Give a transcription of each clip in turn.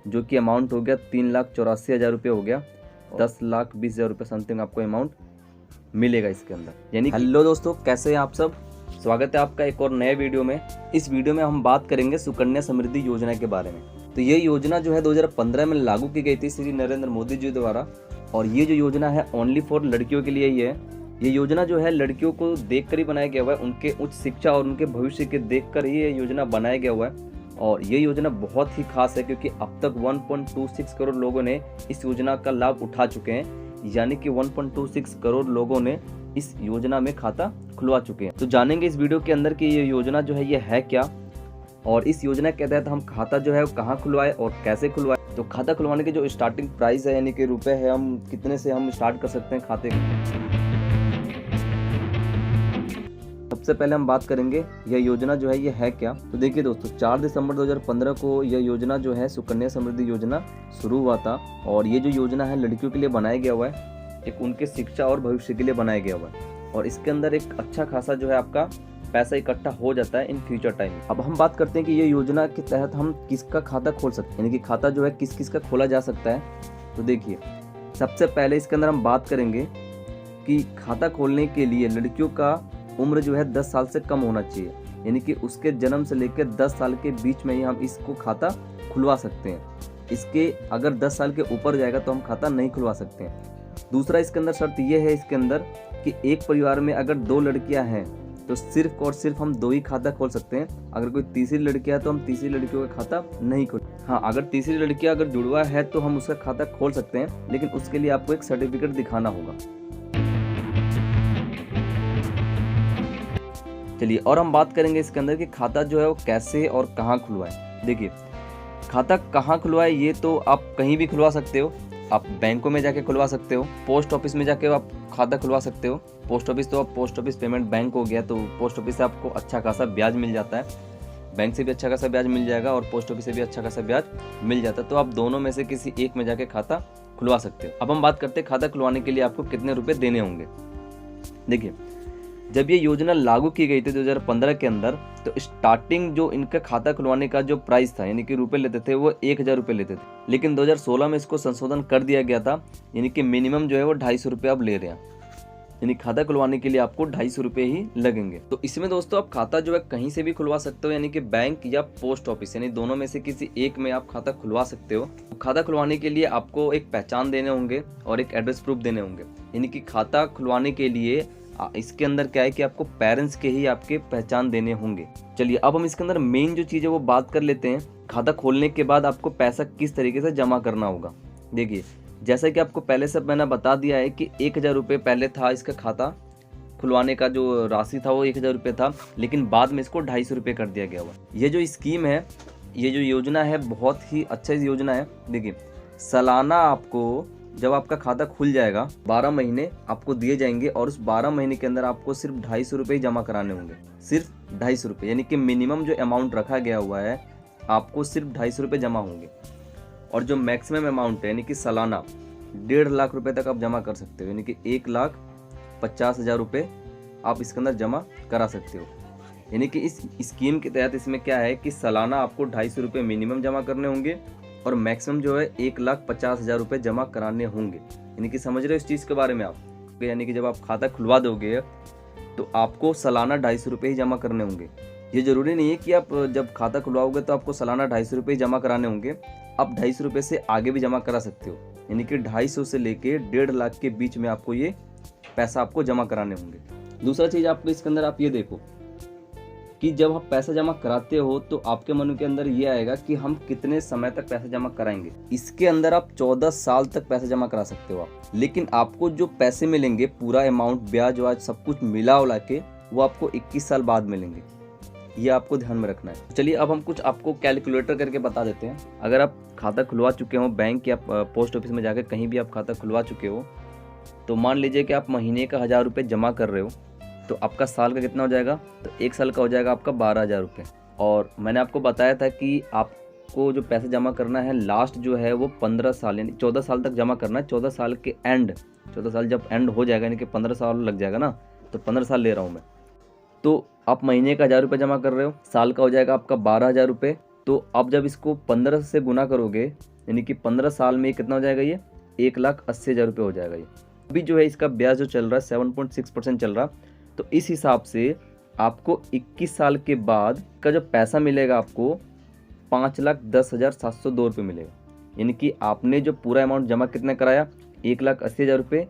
जो कि अमाउंट हो गया 3,84,000 रुपये हो गया। 10,20,000 रुपये समथिंग आपको अमाउंट मिलेगा इसके अंदर। यानी हेलो दोस्तों, कैसे हैं आप सब। स्वागत है आपका एक और नए वीडियो में। इस वीडियो में हम बात करेंगे सुकन्या समृद्धि योजना के बारे में। तो ये योजना जो है 2015 में लागू की गई थी श्री नरेंद्र मोदी जी द्वारा, और ये जो योजना है ओनली फॉर लड़कियों के लिए ही है। ये योजना जो है लड़कियों को देखकर ही बनाया गया हुआ है, उनके उच्च शिक्षा और उनके भविष्य के देखकर ही ये योजना बनाया गया हुआ है। और ये योजना बहुत ही खास है क्योंकि अब तक 1.26 करोड़ लोगों ने इस योजना का लाभ उठा चुके हैं। यानी कि 1.26 करोड़ लोगों ने इस योजना में खाता खुलवा चुके हैं। तो जानेंगे इस वीडियो के अंदर कि ये योजना जो है ये है क्या, और इस योजना के तहत हम खाता जो है वो कहाँ खुलवाए और कैसे खुलवाए। तो खाता खुलवाने की जो स्टार्टिंग प्राइस है यानी कि रुपए है, हम कितने से हम स्टार्ट कर सकते हैं खाते। सबसे पहले हम बात करेंगे यह योजना जो है ये है क्या। तो देखिए दोस्तों, 4 दिसंबर 2015 को यह योजना जो है सुकन्या समृद्धि योजना शुरू हुआ था। और ये जो योजना है लड़कियों के लिए बनाया गया हुआ है, एक उनके शिक्षा और भविष्य के लिए बनाया गया हुआ है। और इसके अंदर एक अच्छा खासा जो है आपका पैसा इकट्ठा हो जाता है इन फ्यूचर टाइम। अब हम बात करते हैं कि ये योजना के तहत हम किसका खाता खोल सकते हैं, यानी कि खाता जो है किस किस का खोला जा सकता है। तो देखिए, सबसे पहले इसके अंदर हम बात करेंगे कि खाता खोलने के लिए लड़कियों का उम्र जो है 10 साल से कम होना चाहिए। यानी कि उसके जन्म से लेकर 10 साल के बीच में ही हम इसको खाता खुलवा सकते हैं। इसके अगर 10 साल के ऊपर जाएगा तो हम खाता नहीं खुलवा सकते हैं। दूसरा इसके अंदर शर्त यह है इसके अंदर कि एक परिवार में अगर 2 लड़कियां हैं तो सिर्फ और सिर्फ हम 2 ही खाता खोल सकते हैं। अगर कोई तीसरी लड़की है तो हम तीसरी लड़कियों का खाता नहीं खोल। हाँ, अगर तीसरी लड़की अगर जुड़वा है तो हम उसका खाता खोल सकते हैं, लेकिन उसके लिए आपको एक सर्टिफिकेट दिखाना होगा। चलिए, और हम बात करेंगे इसके अंदर कि खाता जो है वो कैसे और कहाँ खुलवाएं। देखिए, खाता कहाँ खुलवाएं ये तो आप कहीं भी खुलवा सकते हो। आप बैंकों में जाके खुलवा सकते हो, पोस्ट ऑफिस में जाके आप खाता खुलवा सकते हो। पोस्ट ऑफिस तो अब पोस्ट ऑफिस पेमेंट बैंक हो गया, तो पोस्ट ऑफिस से आपको अच्छा खासा ब्याज मिल जाता है। बैंक से भी अच्छा खासा ब्याज मिल जाएगा और पोस्ट ऑफिस से भी अच्छा खासा ब्याज मिल जाता है। तो आप दोनों में से किसी एक में जाके खाता खुलवा सकते हो। अब हम बात करते हैं खाता खुलवाने के लिए आपको कितने रुपए देने होंगे। देखिए, जब ये योजना लागू की गई थी 2015 के अंदर, तो स्टार्टिंग जो इनका खाता खुलवाने का जो प्राइस था यानी कि रुपए लेते थे वो 1,000 रुपये लेते थे। लेकिन 2016 में इसको संशोधन कर दिया गया था, यानी कि मिनिमम जो है वो 250 रुपये अब ले रहे हैं। यानी खाता खुलवाने के लिए आपको 250 रुपये ही लगेंगे। तो इसमें दोस्तों आप खाता जो है कहीं से भी खुलवा सकते हो, यानी कि बैंक या पोस्ट ऑफिस, यानी दोनों में से किसी एक में आप खाता खुलवा सकते हो। खाता खुलवाने के लिए आपको एक पहचान देने होंगे और एक एड्रेस प्रूफ देने होंगे। यानी कि खाता खुलवाने के लिए इसके अंदर क्या है कि आपको पेरेंट्स के ही आपके पहचान देने होंगे। चलिए, अब हम इसके अंदर मेन जो चीज़ है वो बात कर लेते हैं। खाता खोलने के बाद आपको पैसा किस तरीके से जमा करना होगा। देखिए, जैसा कि आपको पहले से मैंने बता दिया है कि 1,000 रुपये पहले था इसका खाता खुलवाने का जो राशि था वो 1,000 रुपये था, लेकिन बाद में इसको 250 रुपये कर दिया गया हुआ। ये जो स्कीम है, ये जो योजना है बहुत ही अच्छा योजना है। देखिए, सालाना आपको जब आपका खाता खुल जाएगा 12 महीने आपको दिए जाएंगे, और उस 12 महीने के अंदर आपको सिर्फ 250 रुपये ही जमा कराने होंगे। सिर्फ 250 रुपये, यानी कि मिनिमम जो अमाउंट रखा गया हुआ है आपको सिर्फ 250 रुपये जमा होंगे। और जो मैक्सिमम अमाउंट है यानी कि सालाना 1.5 लाख रुपए तक आप जमा कर सकते हो, यानी कि 1,50,000 रुपये आप इसके अंदर जमा करा सकते हो। यानी कि इस स्कीम के तहत इसमें क्या है कि सालाना आपको 250 रुपये मिनिमम जमा करने होंगे और मैक्सिमम जो है 1,50,000 रुपये जमा कराने होंगे। यानी कि समझ रहे हो इस चीज़ के बारे में आप। यानी कि जब आप खाता खुलवा दोगे तो आपको सालाना 250 रुपये ही जमा करने होंगे। ये ज़रूरी नहीं है कि आप जब खाता खुलवाओगे तो आपको सालाना 250 रुपये ही जमा कराने होंगे। आप 250 रुपये से आगे भी जमा करा सकते हो, यानी कि 250 से लेके 1.5 लाख के बीच में आपको ये पैसा आपको जमा कराने होंगे। दूसरा चीज़ आपको इसके अंदर आप ये देखो कि जब आप पैसा जमा कराते हो तो आपके मन के अंदर ये आएगा कि हम कितने समय तक पैसा जमा कराएंगे। इसके अंदर आप 14 साल तक पैसा जमा करा सकते हो आप, लेकिन आपको जो पैसे मिलेंगे पूरा अमाउंट ब्याज वाज सब कुछ मिला उला के वो आपको 21 साल बाद मिलेंगे। ये आपको ध्यान में रखना है। चलिए, अब हम कुछ आपको कैलकुलेटर करके बता देते हैं। अगर आप खाता खुलवा चुके हो बैंक या पोस्ट ऑफिस में जाकर कहीं भी आप खाता खुलवा चुके हो, तो मान लीजिए कि आप महीने का 1,000 रुपये जमा कर रहे हो, तो आपका साल का कितना हो जाएगा, तो 1 साल का हो जाएगा आपका 12,000 रुपये। और मैंने आपको बताया था कि आपको जो पैसा जमा करना है लास्ट जो है वो 15 साल यानी 14 साल तक जमा करना है। 14 साल के एंड, 14 साल जब एंड हो जाएगा यानी कि 15 साल लग जाएगा ना, तो 15 साल ले रहा हूँ मैं। तो आप महीने का 1,000 रुपये जमा कर रहे हो, साल का हो जाएगा आपका 12,000 रुपये, तो अब जब इसको 15 से गुना करोगे यानी कि 15 साल में कितना हो जाएगा, ये 1,80,000 रुपये हो जाएगा। ये अभी जो है इसका ब्याज जो चल रहा है 7.6% चल रहा। तो इस हिसाब से आपको 21 साल के बाद का जो पैसा मिलेगा आपको 5,10,702 रुपये मिलेगा। यानी कि आपने जो पूरा अमाउंट जमा कितना कराया 1,80,000 रुपये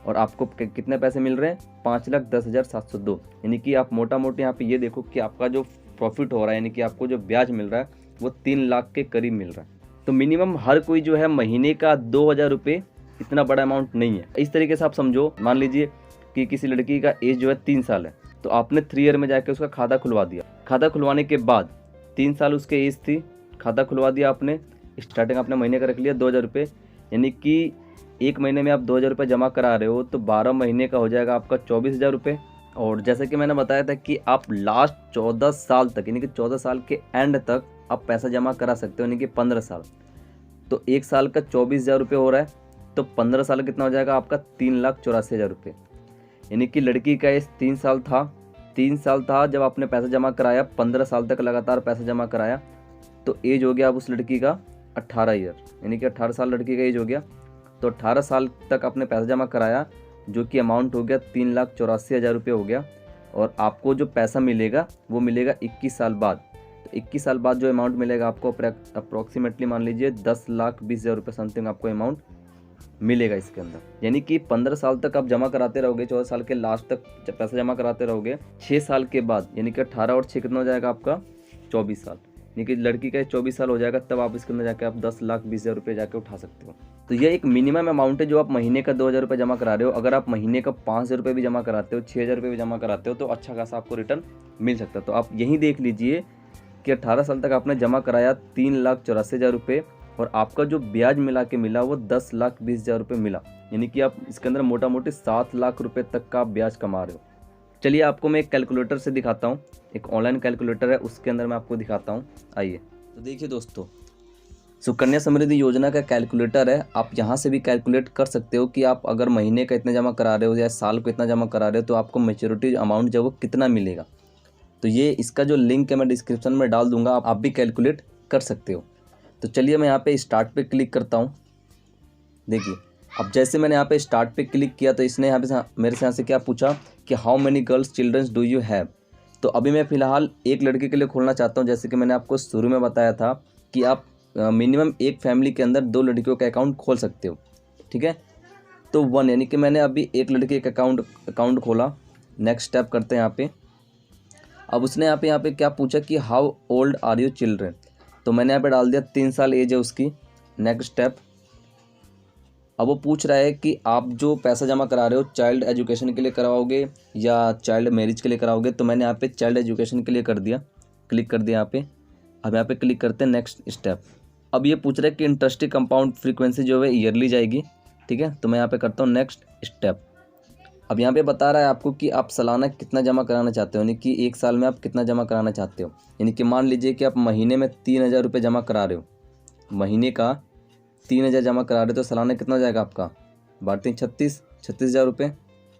और आपको कितने पैसे मिल रहे हैं 5,10,702। यानी कि आप मोटा मोटी यहाँ पे ये देखो कि आपका जो प्रॉफिट हो रहा है यानी कि आपको जो ब्याज मिल रहा है वो 3 लाख के करीब मिल रहा है। तो मिनिमम हर कोई जो है महीने का 2,000 रुपये इतना बड़ा अमाउंट नहीं है। इस तरीके से आप समझो, मान लीजिए कि किसी लड़की का एज जो है 3 साल है, तो आपने 3 ईयर में जाके उसका खाता खुलवा दिया। खाता खुलवाने के बाद 3 साल उसके एज थी, खाता खुलवा दिया आपने, स्टार्टिंग आपने महीने का रख लिया 2,000 रुपये। यानी कि 1 महीने में आप 2,000 रुपये जमा करा रहे हो तो 12 महीने का हो जाएगा आपका 24,000 रुपये। और जैसे कि मैंने बताया था कि आप लास्ट 14 साल तक यानी कि 14 साल के एंड तक आप पैसा जमा करा सकते हो, यानी कि 15 साल। तो 1 साल का 24,000 रुपये हो रहा है, तो 15 साल कितना हो जाएगा आपका 3,84,000 रुपये। यानी कि लड़की का एज 3 साल था जब आपने पैसा जमा कराया, 15 साल तक लगातार पैसा जमा कराया, तो एज हो गया अब उस लड़की का 18 ईयर, यानी कि 18 साल लड़की का एज हो गया। तो 18 साल तक आपने पैसा जमा कराया जो कि अमाउंट हो गया 3,84,000 रुपये हो गया। और आपको जो पैसा मिलेगा वो मिलेगा 21 साल बाद। तो 21 साल बाद जो अमाउंट मिलेगा आपको अप्रॉक्सीमेटली मान लीजिए 10,20,000 रुपये समथिंग आपको अमाउंट मिलेगा इसके अंदर। यानी कि 15 साल तक आप जमा कराते रहोगे, 14 साल के लास्ट तक पैसा जमा कराते रहोगे। 6 साल के बाद यानी कि 18 और 6 कितना हो जाएगा आपका 24 साल, यानी कि लड़की का 24 साल हो जाएगा, तब आप इसके अंदर जाके आप 10,20,000 रुपये जाके उठा सकते हो। तो ये एक मिनिमम अमाउंट है जो आप महीने का 2,000 रुपये जमा करा रहे हो। अगर आप महीने का 5,000 रुपये भी जमा कराते हो, 6,000 रुपये भी जमा कराते हो तो अच्छा खासा आपको रिटर्न मिल सकता है। तो आप यही देख लीजिए कि 18 साल तक आपने जमा कराया 3,84,000 रुपये और आपका जो ब्याज मिला के मिला वो 10,20,000 रुपये मिला। यानी कि आप इसके अंदर मोटा मोटी 7 लाख रुपये तक का आप ब्याज कमा रहे हो। चलिए आपको मैं एक कैलकुलेटर से दिखाता हूँ, एक ऑनलाइन कैलकुलेटर है उसके अंदर मैं आपको दिखाता हूँ। आइए तो देखिए दोस्तों, सुकन्या समृद्धि योजना का कैलकुलेटर है। आप यहाँ से भी कैलकुलेट कर सकते हो कि आप अगर महीने का इतना जमा करा रहे हो या साल को इतना जमा करा रहे हो तो आपको मैच्योरिटी अमाउंट जो वो कितना मिलेगा। तो ये इसका जो लिंक है मैं डिस्क्रिप्शन में डाल दूंगा, आप भी कैलकुलेट कर सकते हो। तो चलिए मैं यहाँ पे स्टार्ट पे क्लिक करता हूँ। देखिए अब जैसे मैंने यहाँ पे स्टार्ट पे क्लिक किया तो इसने यहाँ पे मेरे से यहाँ से क्या पूछा कि how many girls childrens do you have. तो अभी मैं फ़िलहाल एक लड़के के लिए खोलना चाहता हूँ। जैसे कि मैंने आपको शुरू में बताया था कि आप मिनिमम एक फैमिली के अंदर 2 लड़कियों का अकाउंट खोल सकते हो, ठीक है। तो 1 यानी कि मैंने अभी एक लड़के का अकाउंट खोला। नेक्स्ट स्टेप करते हैं यहाँ पे। अब उसने यहाँ पे क्या पूछा कि how old are you children. तो मैंने यहाँ पे डाल दिया 3 साल एज है उसकी। नेक्स्ट स्टेप, अब वो पूछ रहा है कि आप जो पैसा जमा करा रहे हो चाइल्ड एजुकेशन के लिए कराओगे या चाइल्ड मैरिज के लिए कराओगे। तो मैंने यहाँ पे चाइल्ड एजुकेशन के लिए कर दिया, क्लिक कर दिया यहाँ पे। अब यहाँ पे क्लिक करते हैं नेक्स्ट स्टेप। अब ये पूछ रहा है कि इंटरेस्ट कंपाउंड फ्रीक्वेंसी जो है ईयरली जाएगी, ठीक है। तो मैं यहाँ पे करता हूँ नेक्स्ट स्टेप। अब यहाँ पे बता रहा है आपको कि आप सालाना कितना जमा कराना चाहते हो, यानी कि 1 साल में आप कितना जमा कराना चाहते हो। यानी कि मान लीजिए कि आप महीने में 3,000 रुपये जमा करा रहे हो, महीने का 3,000 जमा करा रहे हो तो सालाना कितना हो जाएगा आपका, बांटते 36,000 रुपये।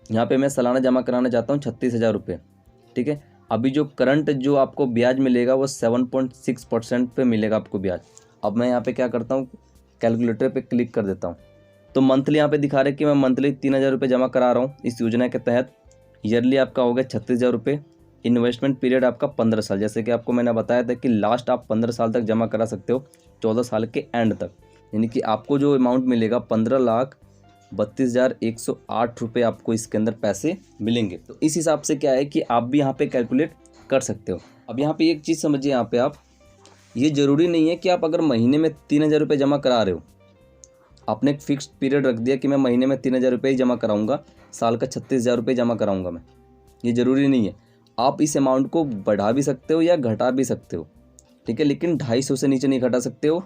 यहाँ पे मैं सालाना जमा कराना चाहता हूँ 36,000 रुपये, ठीक है। अभी जो करंट जो आपको ब्याज मिलेगा वो 7.6% पे मिलेगा आपको ब्याज। अब मैं यहाँ पे क्या करता हूँ, कैलकुलेटर पे क्लिक कर देता हूँ। तो मंथली यहाँ पे दिखा रहा है कि मैं मंथली 3,000 रुपये जमा करा रहा हूँ इस योजना के तहत। ईयरली आपका हो गया 36,000 रुपये। इन्वेस्टमेंट पीरियड आपका 15 साल, जैसे कि आपको मैंने बताया था कि लास्ट आप 15 साल तक जमा करा सकते हो, 14 साल के एंड तक। यानी कि आपको जो अमाउंट मिलेगा 15,32,108 रुपये आपको इसके अंदर पैसे मिलेंगे। तो इस हिसाब से क्या है कि आप भी यहाँ पे कैलकुलेट कर सकते हो। अब यहाँ पे एक चीज़ समझिए, यहाँ पे आप, ये ज़रूरी नहीं है कि आप अगर महीने में 3,000 रुपये जमा करा रहे हो, आपने एक फिक्स्ड पीरियड रख दिया कि मैं महीने में 3,000 रुपये ही जमा कराऊंगा, साल का 36,000 रुपये जमा कराऊंगा मैं, ये ज़रूरी नहीं है। आप इस अमाउंट को बढ़ा भी सकते हो या घटा भी सकते हो, ठीक है। लेकिन 250 से नीचे नहीं घटा सकते हो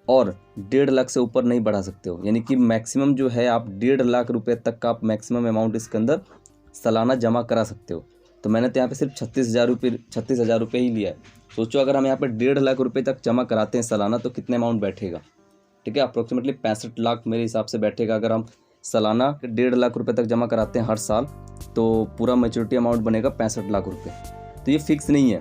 और 1.5 लाख से ऊपर नहीं बढ़ा सकते हो। यानी कि मैक्सिमम जो है आप 1.5 लाख रुपए तक का आप मैक्सिमम अमाउंट इसके अंदर सालाना जमा करा सकते हो। तो मैंने तो यहाँ पे सिर्फ 36,000 रुपये ही लिया है। सोचो अगर हम यहाँ पे 1.5 लाख रुपए तक जमा कराते हैं सालाना तो कितने अमाउंट बैठेगा, ठीक है। अप्रोक्सीमेटली 65 लाख मेरे हिसाब से बैठेगा। अगर हम सालाना 1.5 लाख रुपए तक जमा कराते हैं हर साल तो पूरा मैच्योरिटी अमाउंट बनेगा 65 लाख रुपये। तो ये फिक्स नहीं है,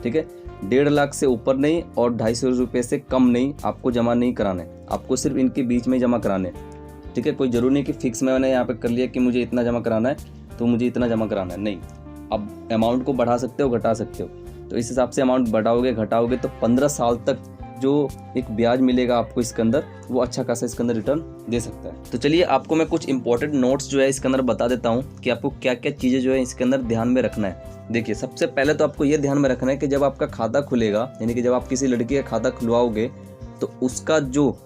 ठीक है। 1.5 लाख से ऊपर नहीं और 250 रुपये से कम नहीं आपको जमा नहीं कराना है, आपको सिर्फ इनके बीच में जमा कराने हैं। ठीक है, कोई ज़रूरी नहीं कि फिक्स मैंने यहाँ पे कर लिया कि मुझे इतना जमा कराना है तो मुझे इतना जमा कराना है, नहीं। अब अमाउंट को बढ़ा सकते हो, घटा सकते हो। तो इस हिसाब से अमाउंट बढ़ाओगे घटाओगे तो 15 साल तक जो एक ब्याज मिलेगा आपको इसके अंदर, वो अच्छा खासा इसके अंदर रिटर्न दे सकता है। तो चलिए आपको मैं कुछ इंपॉर्टेंट नोट्स जो है इसके अंदर बता देता हूँ कि आपको क्या क्या चीज़ें जो है इसके अंदर ध्यान में रखना है। देखिए, सबसे पहले तो आपको ये ध्यान में रखना है कि जब आपका खाता खुलेगा, यानी कि जब आप किसी लड़की का खाता खुलवाओगे तो उसका जो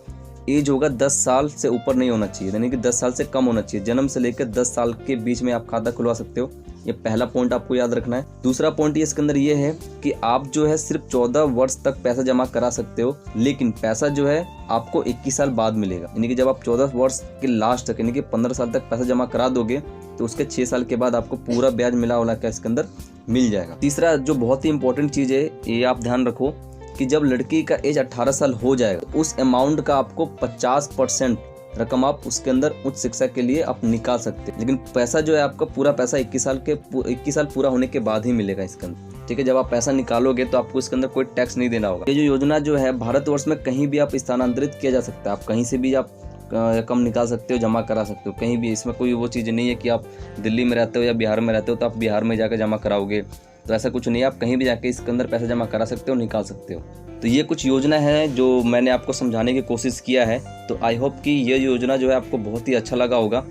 एज होगा 10 साल से ऊपर नहीं होना चाहिए, यानी कि 10 साल से कम होना चाहिए। जन्म से लेकर 10 साल के बीच में आप खाता खुलवा सकते हो, ये पहला पॉइंट आपको याद रखना है। दूसरा पॉइंट ये इसके अंदर ये है कि आप जो है सिर्फ 14 वर्ष तक पैसा जमा करा सकते हो, लेकिन पैसा जो है आपको 21 साल बाद मिलेगा। यानी कि जब आप 14 वर्ष के लास्ट तक, यानी कि 15 साल तक पैसा जमा करा दोगे तो उसके 6 साल के बाद आपको पूरा ब्याज मिला वाला का इसके अंदर मिल जाएगा। तीसरा जो बहुत ही इंपॉर्टेंट चीज़ है, ये आप ध्यान रखो कि जब लड़की का एज 18 साल हो जाएगा तो उस अमाउंट का आपको 50% रकम आप उसके अंदर उच्च शिक्षा के लिए आप निकाल सकते हैं। लेकिन पैसा जो है आपका पूरा पैसा 21 साल पूरा होने के बाद ही मिलेगा इसके अंदर। ठीक है, जब आप पैसा निकालोगे तो आपको इसके अंदर कोई टैक्स नहीं देना होगा। ये जो योजना जो है भारतवर्ष में कहीं भी आप स्थानांतरित किया जा सकता है, आप कहीं से भी आप रकम निकाल सकते हो, जमा करा सकते हो कहीं भी। इसमें कोई वो चीज़ नहीं है कि आप दिल्ली में रहते हो या बिहार में रहते हो तो आप बिहार में जाकर जमा कराओगे, तो ऐसा कुछ नहीं है। आप कहीं भी जाके इसके अंदर पैसा जमा करा सकते हो, निकाल सकते हो। तो ये कुछ योजना है जो मैंने आपको समझाने की कोशिश किया है। तो आई होप कि ये योजना जो है आपको बहुत ही अच्छा लगा होगा,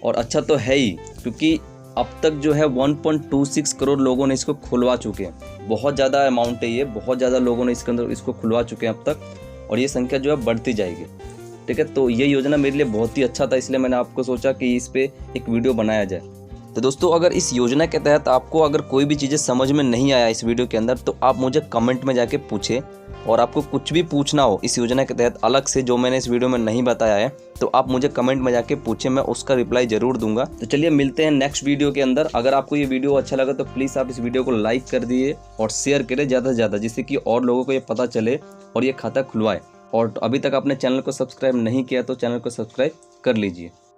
और अच्छा तो है ही, क्योंकि अब तक जो है 1.26 करोड़ लोगों ने इसको खुलवा चुके हैं। बहुत ज़्यादा अमाउंट है ये, बहुत ज़्यादा लोगों ने इसके अंदर इसको खुलवा चुके हैं अब तक, और ये संख्या जो है बढ़ती जाएगी। ठीक है, तो ये योजना मेरे लिए बहुत ही अच्छा था, इसलिए मैंने आपको सोचा कि इस पे एक वीडियो बनाया जाए। तो दोस्तों, अगर इस योजना के तहत आपको अगर कोई भी चीज़ें समझ में नहीं आया इस वीडियो के अंदर, तो आप मुझे कमेंट में जाके पूछें। और आपको कुछ भी पूछना हो इस योजना के तहत अलग से जो मैंने इस वीडियो में नहीं बताया है, तो आप मुझे कमेंट में जाके पूछें, मैं उसका रिप्लाई ज़रूर दूंगा। तो चलिए मिलते हैं नेक्स्ट वीडियो के अंदर। अगर आपको ये वीडियो अच्छा लगा तो प्लीज़ आप इस वीडियो को लाइक कर दिए और शेयर करें ज़्यादा से ज़्यादा, जिससे कि और लोगों को ये पता चले और ये खाता खुलवाए। और अभी तक आपने चैनल को सब्सक्राइब नहीं किया तो चैनल को सब्सक्राइब कर लीजिए।